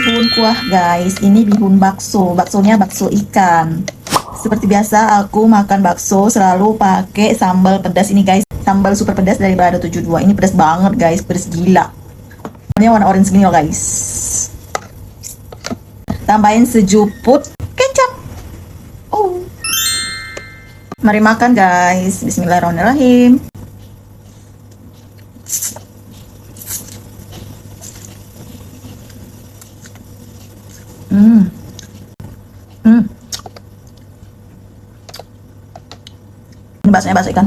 bihun kuah guys. Ini bihun bakso. Baksonya bakso ikan. Seperti biasa aku makan bakso selalu pakai sambal pedas ini guys. Sambal super pedas dari Balado 72. Ini pedas banget guys, pedas gila. Warnanya warna orange gini loh guys. Tambahin sejuput kecap. Oh. Mari makan guys. Bismillahirrahmanirrahim. Ini baksonya bakso ikan.